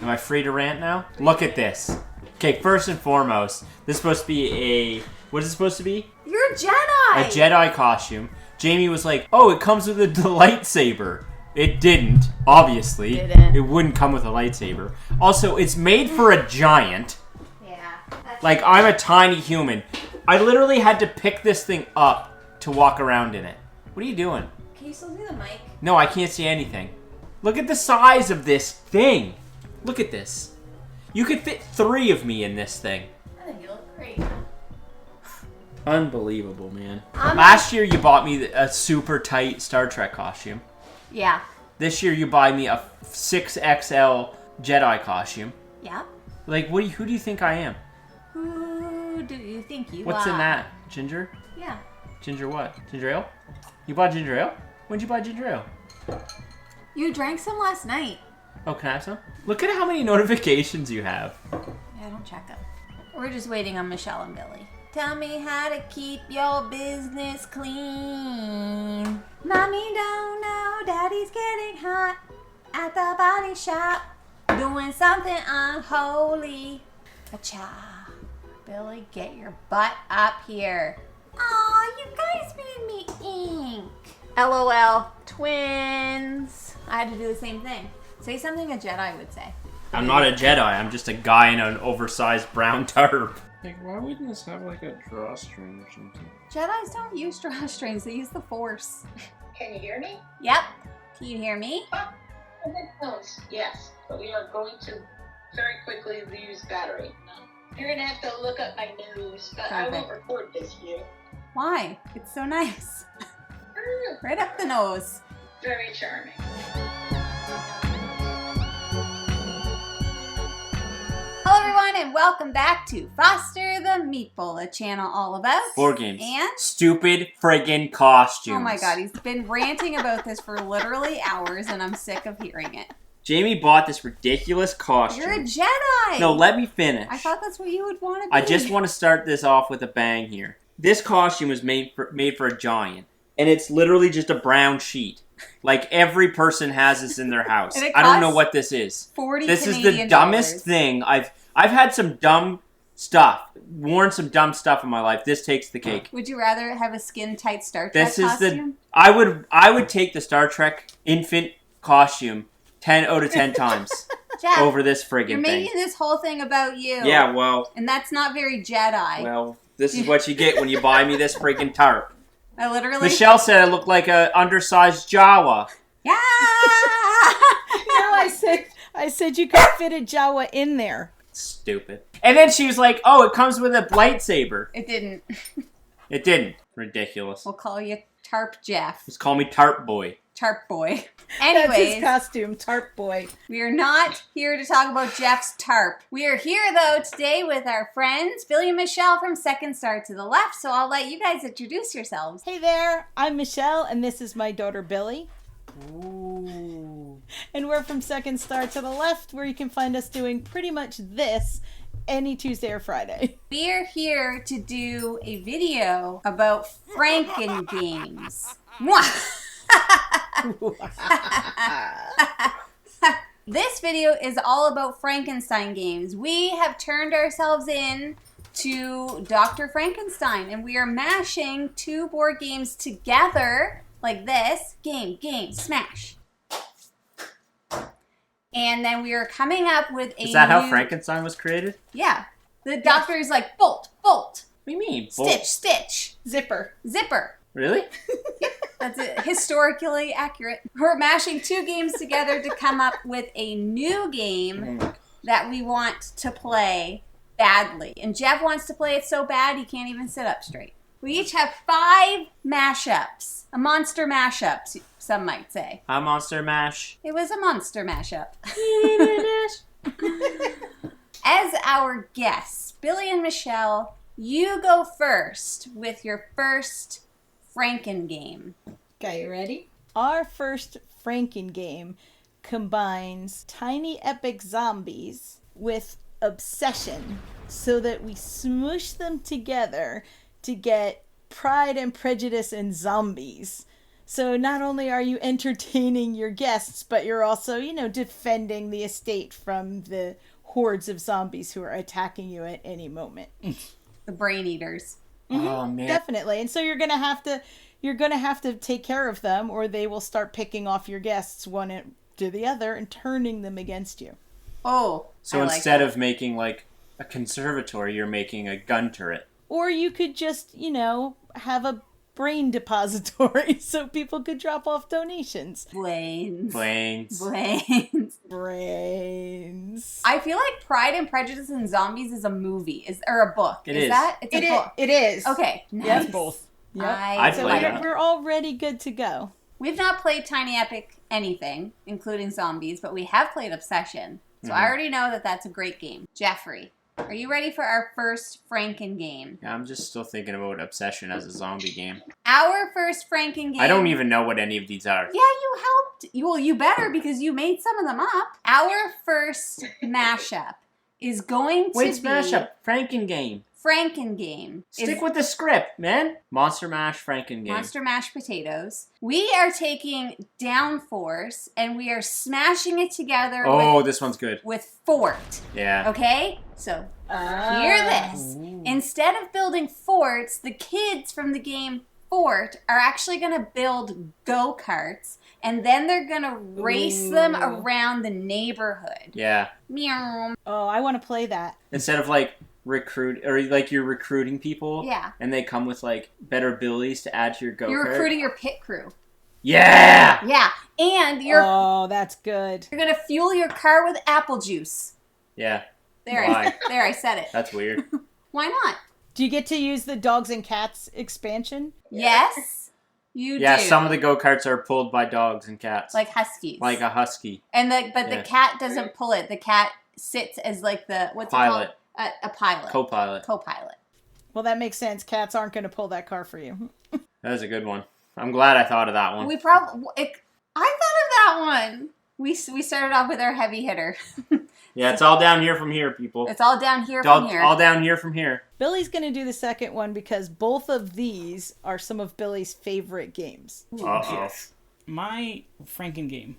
Am I free to rant now? Look at this. Okay, first and foremost, this is supposed to be what is it supposed to be? You're a Jedi! A Jedi costume. Jamie was like, oh, it comes with a lightsaber. It didn't, obviously. It wouldn't come with a lightsaber. Also, it's made for a giant. Yeah. Like, I'm a tiny human. I literally had to pick this thing up to walk around in it. What are you doing? Can you still see the mic? No, I can't see anything. Look at the size of this thing. Look at this. You could fit 3 of me in this thing. I think you look great. Unbelievable, man. Last year you bought me a super tight Star Trek costume. Yeah. This year you buy me a 6XL Jedi costume. Yeah. Like, who do you think I am? Who do you think you are? What's in that? Ginger? Yeah. Ginger what? Ginger ale? You bought ginger ale? When'd you buy ginger ale? You drank some last night. Oh, can I have some? Look at how many notifications you have. Yeah, don't check them. We're just waiting on Michelle and Billie. Tell me how to keep your business clean. Mommy don't know Daddy's getting hot at the body shop, doing something unholy. Cha. Billie, get your butt up here. Aw, you guys made me ink. LOL, twins. I had to do the same thing. Say something a Jedi would say. I'm not a Jedi. I'm just a guy in an oversized brown tarp. Like, why wouldn't this have like a drawstring or something? Jedis don't use drawstrings. They use the Force. Can you hear me? Yep. Can you hear me? Oh, headphones. Yes, but we are going to very quickly lose battery. You're gonna have to look up my news, but I won't record this here. Why? It's so nice. Right up the nose. Very charming. Hello everyone and welcome back to Foster the Meeple, a channel all about board games and stupid friggin' costumes. Oh my god, he's been ranting about this for literally hours and I'm sick of hearing it. Jamie bought this ridiculous costume. You're a Jedi! No, let me finish. I thought that's what you would want to be. I just want to start this off with a bang here. This costume was made for a giant, and it's literally just a brown sheet. Like, every person has this in their house. I don't know what this is. 40 This Canadian is the dumbest thing. I've had some dumb stuff, worn some dumb stuff in my life. This takes the cake. Would you rather have a skin-tight Star Trek This is costume? I would take the Star Trek infant costume 10 out of 10 times Jeff, over this friggin' you're thing. making this whole thing about you. Yeah, well. And that's not very Jedi. Well, this is what you get when you buy me this freaking tarp. I literally... Michelle said I look like a undersized Jawa. Yeah! No, I said you could fit a Jawa in there. Stupid. And then she was like, oh, it comes with a lightsaber. It didn't. It didn't. Ridiculous. We'll call you Tarp Jeff. Just call me Tarp Boy. Tarp Boy. That's his Anyways, costume, Tarp Boy. we are not here to talk about Jeff's tarp. We are here, though, today with our friends, Billie and Michelle from Second Star to the Left, so I'll let you guys introduce yourselves. Hey there, I'm Michelle, and this is my daughter Billie. Ooh. And we're from Second Star to the Left, where you can find us doing pretty much this any Tuesday or Friday. We are here to do a video about Frankengames. This video is all about Frankenstein games. We have turned ourselves in to Dr. Frankenstein, and we are mashing 2 board games together like this. Game, smash. And then we are coming up with a Is that how Frankenstein was created? Yeah. The doctor is like, bolt. What do you mean? Stitch. Zipper. Really? That's it. Historically accurate. We're mashing 2 games together to come up with a new game that we want to play badly. And Jeff wants to play it so bad he can't even sit up straight. We each have 5 mashups. A monster mashup, some might say. A monster mash. It was a monster mashup. As our guests, Billie and Michelle, you go first with your first Frankengame. Okay, you ready? Our first Frankengame combines tiny epic zombies with obsession so that we smoosh them together to get Pride and Prejudice and Zombies. So not only are you entertaining your guests, but you're also, defending the estate from the hordes of zombies who are attacking you at any moment. The brain eaters. Mm-hmm. Oh man, definitely. And so you're gonna have to take care of them, or they will start picking off your guests one to the other and turning them against you. Oh, so instead of making like a conservatory, you're making a gun turret. Or you could just, have a brain depository so people could drop off donations. Brains. Brains. I feel like Pride and Prejudice and Zombies is a movie, or a book. It is. That? It's a book. It is. Okay. Nice. Yep. Both. Yep. I'd So play that. we're already good to go. We've not played Tiny Epic anything, including Zombies, but we have played Obsession. So I already know that that's a great game. Jeffrey, are you ready for our first Frankengame? Yeah, I'm just still thinking about Obsession as a zombie game. Our first Frankengame. I don't even know what any of these are. Yeah, you helped. Well, you better because you made some of them up. Our first mashup is going to Wait, be... smash up. Frankengame. Frankengame. Stick with the script, man. Monster Mash, Frankengame. Monster mashed potatoes. We are taking Downforce and we are smashing it together this one's good. with Fort. Yeah. Okay? So, hear this. Instead of building forts, the kids from the game Fort are actually going to build go-karts, and then they're going to race them around the neighborhood. Yeah. Meow. Oh, I want to play that. Instead of you're recruiting people. Yeah. And they come with like better abilities to add to your go-kart. You're recruiting your pit crew. Yeah! Yeah. And Oh, that's good. you're going to fuel your car with apple juice. Yeah. There, Why? there, I said it. That's weird. Why not? Do you get to use the dogs and cats expansion? Yes, you do. Yeah, some of the go-karts are pulled by dogs and cats. like huskies. Like a husky. And the Yeah. cat doesn't pull it. The cat sits as like what's Pilot. it called? A pilot. Co-pilot. Co-pilot. Well, that makes sense. Cats aren't going to pull that car for you. That was a good one. I'm glad I thought of that one. I thought of that one. We started off with our heavy hitter. Yeah, it's all down here from here, people. It's all down here It's all, from here. all down here from here. Billy's going to do the second one because both of these are some of Billy's favorite games. Uh-oh. My Frankengame,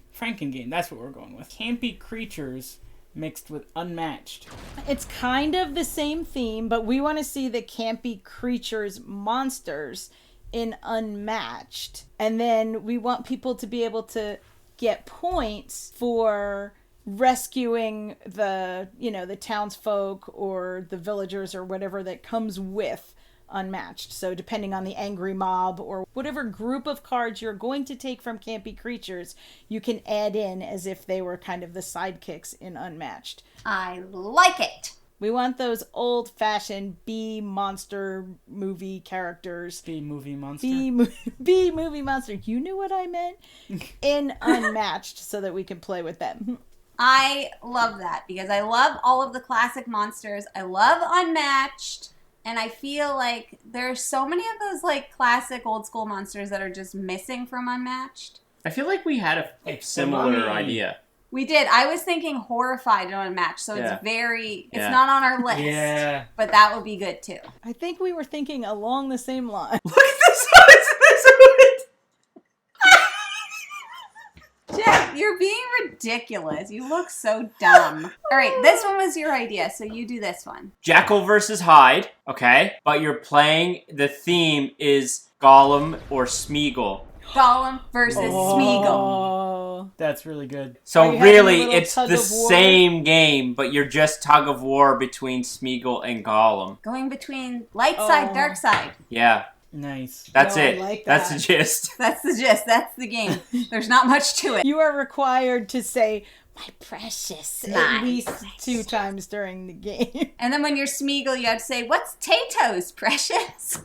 that's what we're going with. Campy creatures mixed with unmatched. It's kind of the same theme, but we want to see the campy creatures monsters in unmatched. And then we want people to be able to get points for rescuing the townsfolk or the villagers or whatever that comes with unmatched. So depending on the angry mob or whatever group of cards you're going to take from campy creatures, you can add in as if they were kind of the sidekicks in unmatched. I like it. We want those old-fashioned B monster movie characters. B movie monster. B movie monster. You knew what I meant? In unmatched so that we can play with them. I love that because I love all of the classic monsters. I love Unmatched. And I feel like there's so many of those like classic old school monsters that are just missing from Unmatched. I feel like we had a similar idea. We did. I was thinking Horrified and Unmatched, so Yeah. it's Yeah. not on our list. Yeah. But that would be good too. I think we were thinking along the same line. Look at the size of this hood! Jeff, you're being ridiculous. You look so dumb. All right, this one was your idea, so you do this one. Jekyll versus Hyde, okay? But you're playing, the theme is Gollum or Smeagol. Gollum versus Smeagol. Oh. That's really good. Are So you having a really, little it's tug the of war? same game, but you're just tug of war between Smeagol and Gollum. Going between light side, dark side. Yeah, Nice. that's No, I it. like That's that. the gist. That's the gist. That's the game. There's not much to it. You are required to say, my precious, My at least precious. 2 times during the game. And then when you're Smeagol, you have to say, what's Tato's, precious?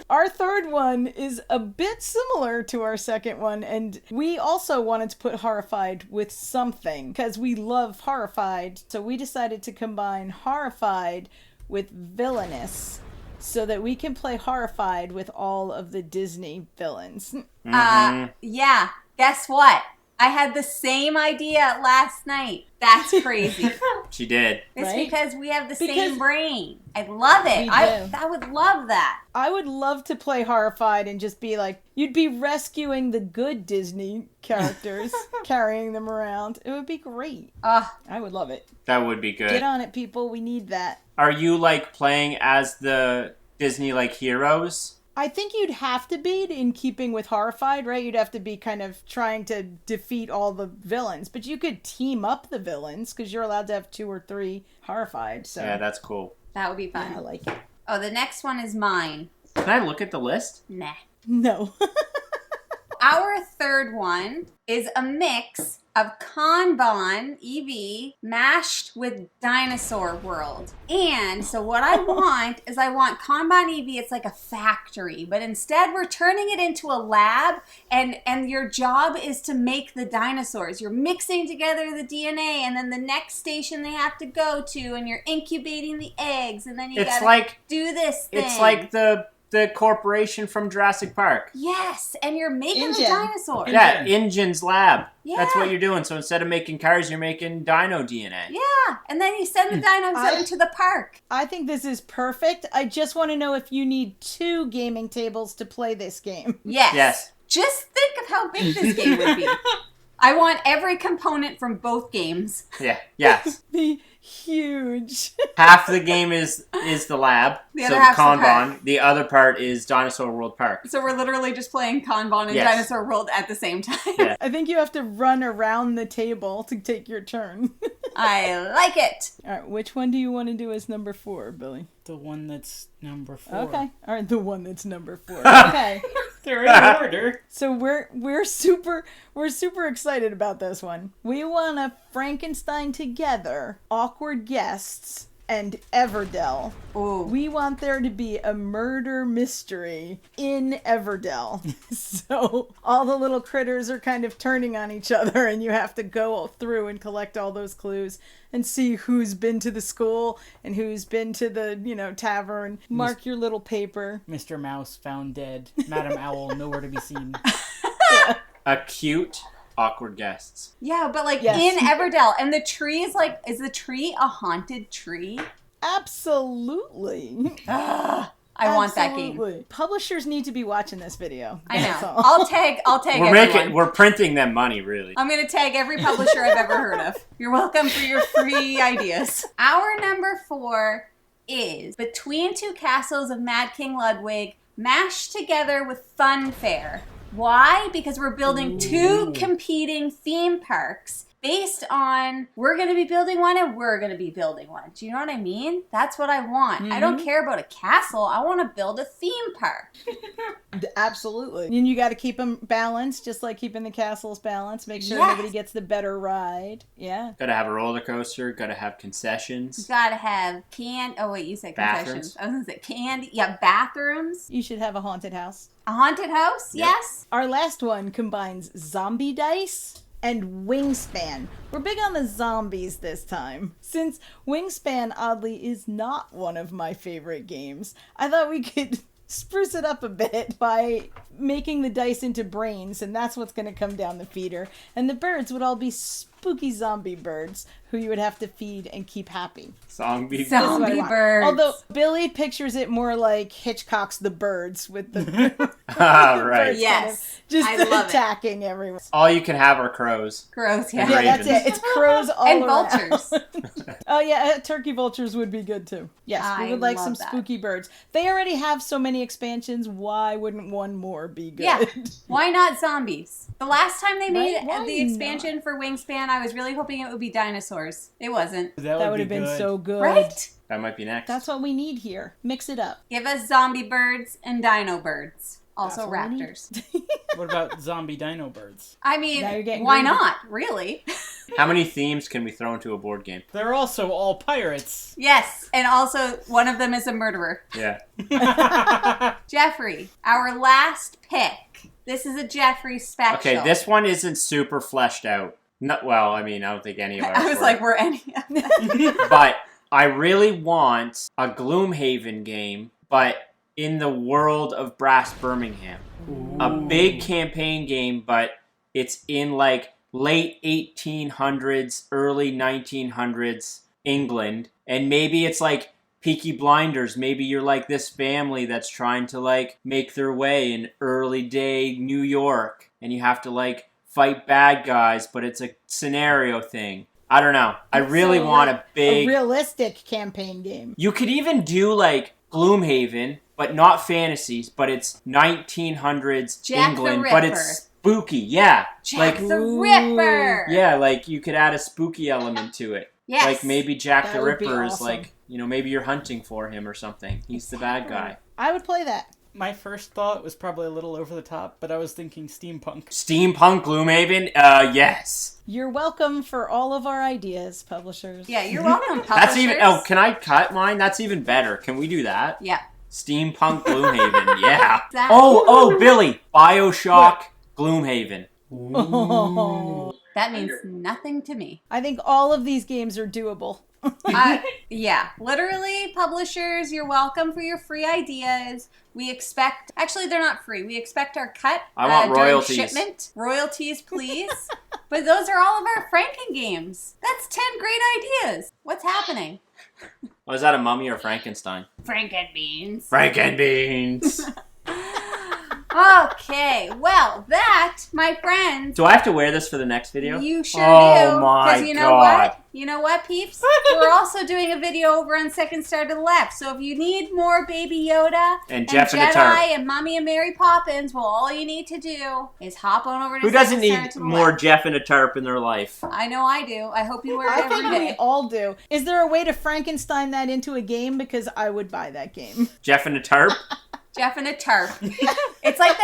Our third one is a bit similar to our second one, and we also wanted to put Horrified with something, because we love Horrified, so we decided to combine Horrified with Villainous, so that we can play Horrified with all of the Disney villains. Yeah. Guess what? I had the same idea last night. That's crazy. She did. It's Right? because we have the Because same brain. I love it. we do. I would love that. I would love to play Horrified and just be like, you'd be rescuing the good Disney characters, carrying them around. It would be great. I would love it. That would be good. Get on it, people. We need that. Are you, like, playing as the Disney, like, heroes? I think you'd have to be in keeping with Horrified, right? You'd have to be kind of trying to defeat all the villains. But you could team up the villains because you're allowed to have 2 or 3 Horrified. So Yeah, that's cool. That would be fun. I like it. Oh, the next one is mine. Can I look at the list? Nah. No. Our third one is a mix of Kanban EV mashed with Dinosaur World. And so what I want is I want Kanban EV, it's like a factory, but instead we're turning it into a lab and your job is to make the dinosaurs. You're mixing together the DNA and then the next station they have to go to and you're incubating the eggs and then you gotta do this thing. It's like the corporation from Jurassic Park. Yes, and you're making the InGen. dinosaurs. Yeah, InGen's lab. Yeah. That's what you're doing. So instead of making cars, you're making dino DNA. Yeah, and then you send the dinos out into the park. I think this is perfect. I just want to know if you need 2 gaming tables to play this game. Yes. Yes. Just think of how big this game would be. I want every component from both games. Yeah. Yes. Be huge. Half the game is the lab. The so other half's the Kanban. park. The other part is Dinosaur World Park. So we're literally just playing Kanban and Yes. Dinosaur World at the same time. Yeah. I think you have to run around the table to take your turn. I like it. All right, which one do you want to do as number 4, Billy? The one that's number 4. Okay. All right, the one that's number 4. Okay. They're in order. So we're super excited about this one. We want to Frankenstein together, awkward guests, and Everdell. Ooh. We want there to be a murder mystery in Everdell. So all the little critters are kind of turning on each other and you have to go through and collect all those clues and see who's been to the school and who's been to the, tavern. Mark your little paper. Mr. Mouse found dead. Madam Owl nowhere to be seen. Acute, awkward guests. Yeah, but like Yes. in Everdell. And the tree is the tree a haunted tree? Absolutely. I want that game. Absolutely. Publishers need to be watching this video. I That's know. all. I'll tag everyone. We're printing them money, really. I'm going to tag every publisher I've ever heard of. You're welcome for your free ideas. Our number 4 is Between Two Castles of Mad King Ludwig, mashed together with Funfair. Why? Because we're building 2 competing theme parks based on we're going to be building one and we're going to be building one. Do you know what I mean? That's what I want. I don't care about a castle. I want to build a theme park. Absolutely. And you got to keep them balanced, just like keeping the castles balanced. Make sure Yes. everybody gets the better ride. Yeah. Gotta have a roller coaster. Gotta have concessions. You got to have Oh, wait, you said concessions. Bathrooms. I was going to say candy. Yeah, bathrooms. You should have a haunted house. A haunted house? Yep. Yes. Our last one combines zombie dice and Wingspan. We're big on the zombies this time. Since Wingspan, oddly, is not one of my favorite games, I thought we could spruce it up a bit by making the dice into brains, and that's what's going to come down the feeder. And the birds would all be spooky zombie birds who you would have to feed and keep happy. Zombie. That's what I Zombie want. birds. Although Billy pictures it more like Hitchcock's The Birds with the Ah, right. birds Yes. kind of just I love it. attacking everyone. All you can have are crows. Gross, And yeah. Yeah, that's ravens. it. It's crows all And around. vultures. Oh yeah, turkey vultures would be good too. Yes, we I would like love some that. spooky birds. They already have so many expansions. Why wouldn't one more be good? Yeah. Why not zombies? The last time they made Right? Why the expansion for Wingspan, I was really hoping it would be dinosaurs. It wasn't. That would have been so good. Right? That might be next. That's what we need here. Mix it up. Give us zombie birds and dino birds. Also That's what we need. raptors. What about zombie dino birds? I mean, Now you're getting why greedy. not? Really? How many themes can we throw into a board game? They're also all pirates. Yes. And also, one of them is a murderer. Yeah. Jeffrey, our last pick. This is a Jeffrey special. Okay, this one isn't super fleshed out. Not well. I mean, I don't think any of ours I was were. like, we're any. But I really want a Gloomhaven game, but in the world of Brass Birmingham. A big campaign game, but it's in like late 1800s, early 1900s England, and maybe it's like Peaky Blinders. Maybe you're like this family that's trying to like make their way in early day New York, and you have to like fight bad guys, but it's a scenario thing. I don't know. I really want a realistic campaign game. You could even do like Gloomhaven, but not fantasies, but it's 1900s Jack England, the but Ripper. it's spooky. Yeah. Jack the Ripper! Yeah, like you could add a spooky element to it. Yes. Like maybe Jack That the would be Ripper is awesome. like, you know, maybe you're hunting for him or something. He's the bad guy. I would play that. My first thought was probably a little over the top, but I was thinking steampunk. Steampunk Gloomhaven? Yes. You're welcome for all of our ideas, publishers. Yeah, you're welcome, publishers. That's even, oh, can I cut mine? That's even better. Can we do that? Yeah. Steampunk Gloomhaven, yeah. Exactly. Oh, Billy. BioShock Gloomhaven. Oh. That means nothing to me. I think all of these games are doable. Yeah, literally, publishers, you're welcome for your free ideas. We expect, actually, they're not free. We expect our cut. I want during royalties. Shipment. Royalties, please. But those are all of our Frankengames. That's 10 great ideas. What's happening? Was that a mummy or Frankenstein? Frankenbeans. Frankenbeans. Okay, well, that, my friends, Do I have to wear this for the next video? you sure Oh do. my Because you know God. what? You know what, peeps? We're also doing a video over on Second Star to the Left. So if you need more Baby Yoda And Jeff and the Jedi Turk. and Mommy and Mary Poppins, well, all you need to do is hop on over to Who doesn't Second Star need to the more Left. Jeff and a Tarp in their life? I know I do. I hope you wear I it every think we day. all do. Is there a way to Frankenstein that into a game? Because I would buy that game. Jeff and a Tarp? Jeff and a tarp. It's like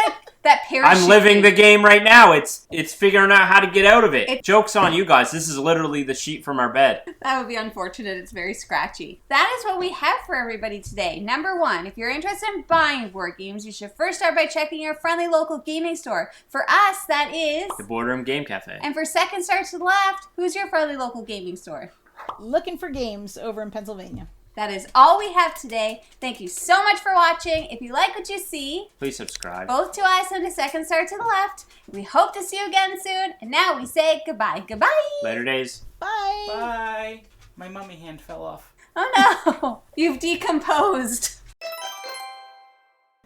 that parachute. I'm living the thing. game right now. It's figuring out how to get out of it. Joke's on you guys. This is literally the sheet from our bed. That would be unfortunate. It's very scratchy. That is what we have for everybody today. Number one, if you're interested in buying board games, you should first start by checking your friendly local gaming store. For us, that is... The Boardroom Game Cafe. And for Second Star to the Left, who's your friendly local gaming store? Looking for games over in Pennsylvania. That is all we have today. Thank you so much for watching. If you like what you see, Please subscribe. both to us and to Second Star to the Left, we hope to see you again soon. And now we say goodbye. Goodbye. Later days. Bye. Bye. My mummy hand fell off. Oh no, you've decomposed.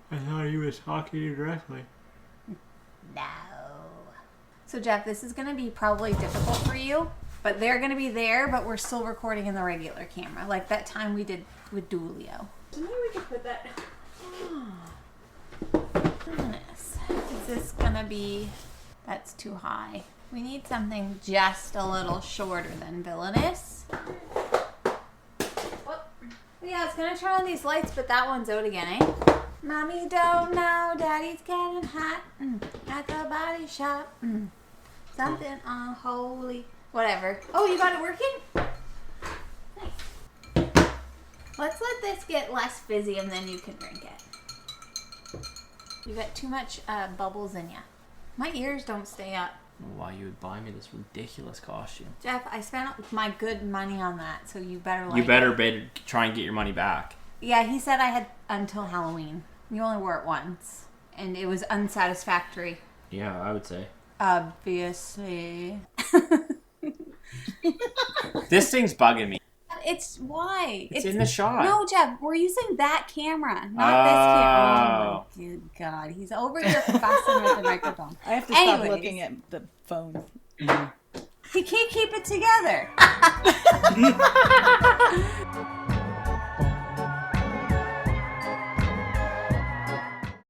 I thought he was talking to you directly. No. So Jeff, this is going to be probably difficult for you, but they're going to be there, but we're still recording in the regular camera, like that time we did with Dulio. Maybe we could put that... Goodness. Is this going to be... That's too high. We need something just a little shorter than villainous. Whoop. Yeah, I was going to turn on these lights, but that one's out again, eh? Mommy don't know, Daddy's getting hot at the body shop. Something unholy. Whatever. Oh, you got it working? Nice. Let's let this get less fizzy and then you can drink it. You got too much bubbles in ya. My ears don't stay up. I don't know why you would buy me this ridiculous costume. Jeff, I spent my good money on that, so you better You better it. try and get your money back. Yeah, he said I had until Halloween. You only wore it once. And it was unsatisfactory. Yeah, I would say. Obviously. This thing's bugging me. It's why? It's in the shot. No, Jeff, we're using that camera, not this camera. Oh, my good God. He's over here fussing with the microphone. I have to stop Anyways. looking at the phone. He can't keep it together.